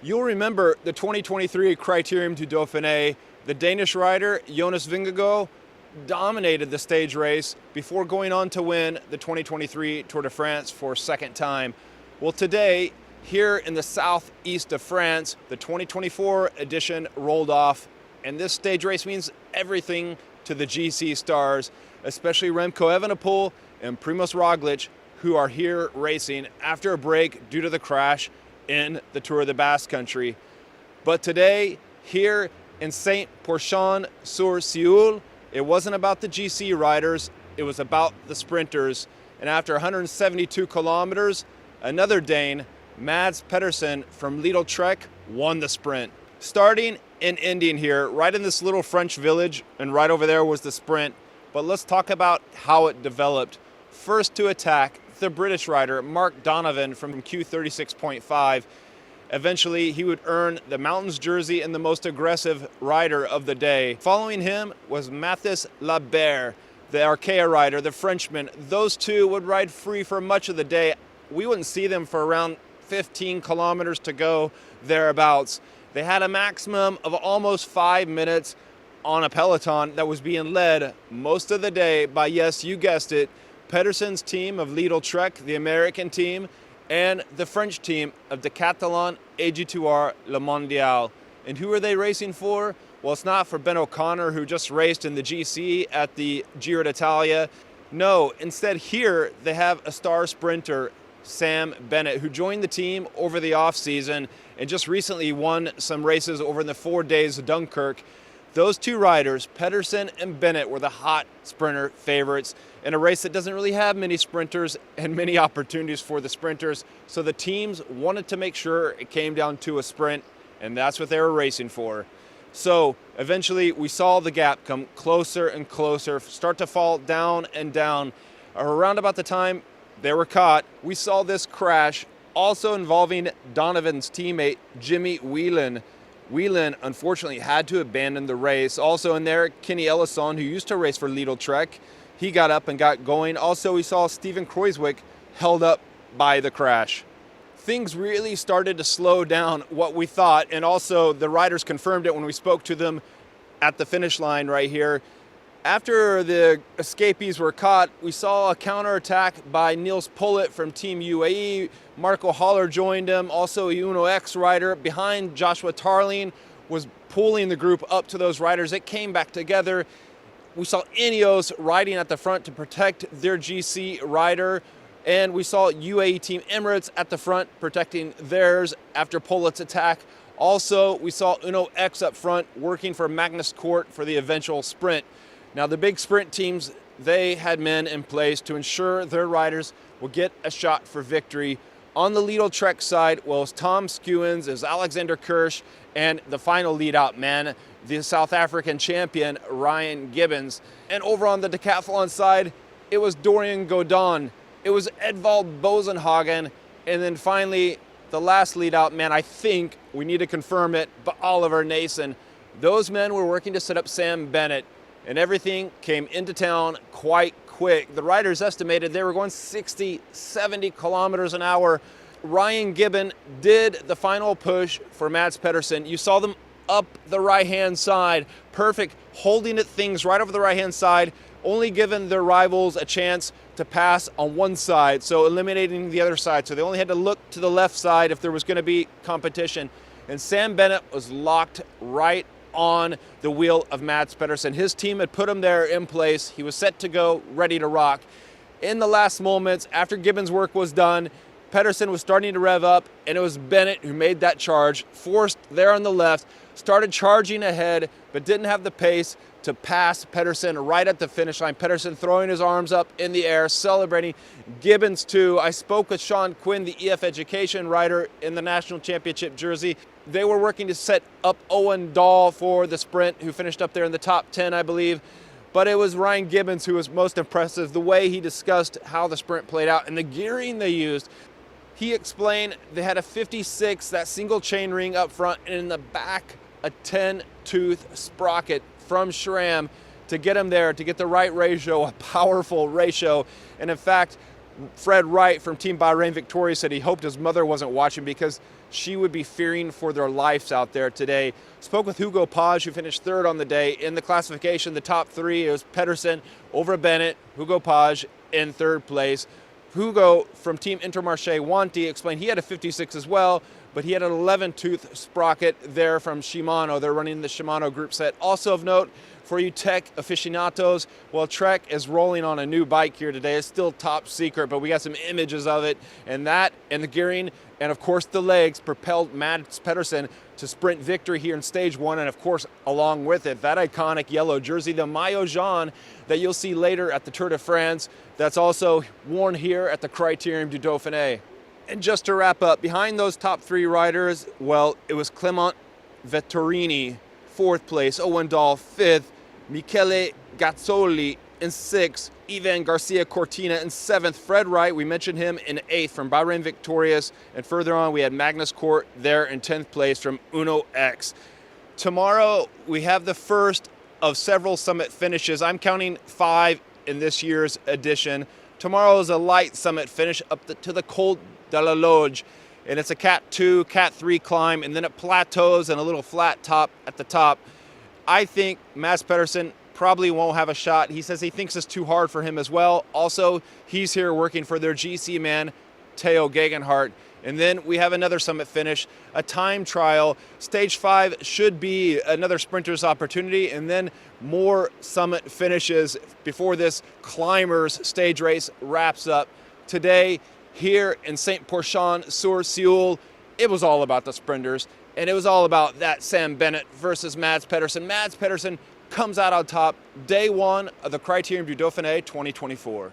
You'll remember the 2023 Critérium du Dauphiné. The Danish rider Jonas Vingegaard dominated the stage race before going on to win the 2023 Tour de France for a second time. Well, today, here in the southeast of France, the 2024 edition rolled off, and this stage race means everything to the GC stars, especially Remco Evenepoel and Primož Roglič, who are here racing after a break due to the crash in the Tour of the Basque Country. But today, here in Saint-Pourçain-sur-Sioule, it wasn't about the GC riders, it was about the sprinters. And after 172 kilometers, another Dane, Mads Pedersen from Lidl Trek, won the sprint. Starting and ending here, right in this little French village, and right over there was the sprint. But let's talk about how it developed. First to attack, the British rider Mark Donovan from Q36.5. Eventually, he would earn the Mountains jersey and the most aggressive rider of the day. Following him was Mathis Labert, the Arkea rider, the Frenchman. Those two would ride free for much of the day. We wouldn't see them for around 15 kilometers to go, thereabouts. They had a maximum of almost 5 minutes on a peloton that was being led most of the day by, yes, you guessed it, Pedersen's team of Lidl Trek, the American team, and the French team of Decathlon AG2R Le Mondial. And who are they racing for? Well, it's not for Ben O'Connor, who just raced in the GC at the Giro d'Italia. No, instead here they have a star sprinter, Sam Bennett, who joined the team over the off-season and just recently won some races over in the 4 days of Dunkirk. Those two riders, Pedersen and Bennett, were the hot sprinter favorites in a race that doesn't really have many sprinters and many opportunities for the sprinters. So the teams wanted to make sure it came down to a sprint, and that's what they were racing for. So eventually we saw the gap come closer and closer, start to fall down and down. Around about the time they were caught, we saw this crash, also involving Donovan's teammate, Jimmy Whelan. Whelan, unfortunately, had to abandon the race. Also in there, Kenny Ellison, who used to race for Lidl Trek, he got up and got going. Also, we saw Steven Kruijswijk held up by the crash. Things really started to slow down, what we thought, and also the riders confirmed it when we spoke to them at the finish line right here. After the escapees were caught, we saw a counterattack by Niels Pullet from Team UAE. Marco Haller joined him. Also, a Uno X rider behind Joshua Tarling was pulling the group up to those riders. It came back together. We saw Ineos riding at the front to protect their GC rider. And we saw UAE Team Emirates at the front protecting theirs after Pullet's attack. Also, we saw Uno X up front working for Magnus Cort for the eventual sprint. Now, the big sprint teams, they had men in place to ensure their riders will get a shot for victory. On the Lidl Trek side, well, it was Tom Skewins, it was Alexander Kirsch, and the final lead-out man, the South African champion, Ryan Gibbons. And over on the decathlon side, it was Dorian Godon, it was Edvald Bosenhagen, and then finally, the last lead-out man, I think, we need to confirm it, but Oliver Nason. Those men were working to set up Sam Bennett, and everything came into town quite quick. The riders estimated they were going 60, 70 kilometers an hour. Ryan Gibbon did the final push for Mads Pedersen. You saw them up the right-hand side, perfect, holding it things right over the right-hand side, only giving their rivals a chance to pass on one side, so eliminating the other side. So they only had to look to the left side if there was going to be competition. And Sam Bennett was locked right on the wheel of Mads Pedersen. His team had put him there in place. He was set to go, ready to rock. In the last moments, after Gibbons' work was done, Pedersen was starting to rev up, and it was Bennett who made that charge, forced there on the left, started charging ahead, but didn't have the pace to pass Pedersen right at the finish line. Pedersen throwing his arms up in the air, celebrating. Gibbons too. I spoke with Sean Quinn, the EF Education rider in the National Championship jersey. They were working to set up Owen Dahl for the sprint, who finished up there in the top 10, I believe. But it was Ryan Gibbons who was most impressive, the way he discussed how the sprint played out and the gearing they used. He explained they had a 56, that single chain ring up front, and in the back, a 10-tooth sprocket from SRAM to get him there, to get the right ratio, a powerful ratio. And in fact, Fred Wright from Team Bahrain Victoria said he hoped his mother wasn't watching, because she would be fearing for their lives out there today. Spoke with Hugo Page, who finished third on the day. In the classification, the top three, it was Pedersen over Bennett, Hugo Page in third place. Hugo from Team Intermarché Wanty explained he had a 56 as well, but he had an 11-tooth sprocket there from Shimano. They're running the Shimano group set. Also of note, for you tech aficionados, well, Trek is rolling on a new bike here today. It's still top secret, but we got some images of it, and that and the gearing and of course the legs propelled Mads Pedersen to sprint victory here in stage one, and of course along with it, that iconic yellow jersey, the Maillot Jaune, that you'll see later at the Tour de France, that's also worn here at the Critérium du Dauphiné. And just to wrap up, behind those top three riders, well, it was Clement Vetturini, fourth place, Owen Dahl, fifth, Michele Gazzoli in sixth, Ivan Garcia Cortina in seventh, Fred Wright, we mentioned him, in eighth from Bahrain Victorious, and further on we had Magnus Cort there in 10th place from Uno X. Tomorrow we have the first of several summit finishes. I'm counting 5 in this year's edition. Tomorrow is a light summit finish up to the Col de la Loge, and it's a Cat 2, Cat 3 climb, and then it plateaus and a little flat top at the top. I think Mads Pedersen probably won't have a shot. He says he thinks it's too hard for him as well. Also, he's here working for their GC man, Theo Gegenhardt. And then we have another summit finish, a time trial. Stage 5 should be another sprinter's opportunity, and then more summit finishes before this climbers stage race wraps up. Today, here in Saint-Pourçain-sur-Sioule, it was all about the sprinters, and it was all about that Sam Bennett versus Mads Pedersen. Mads Pedersen comes out on top, day one of the Critérium du Dauphiné 2024.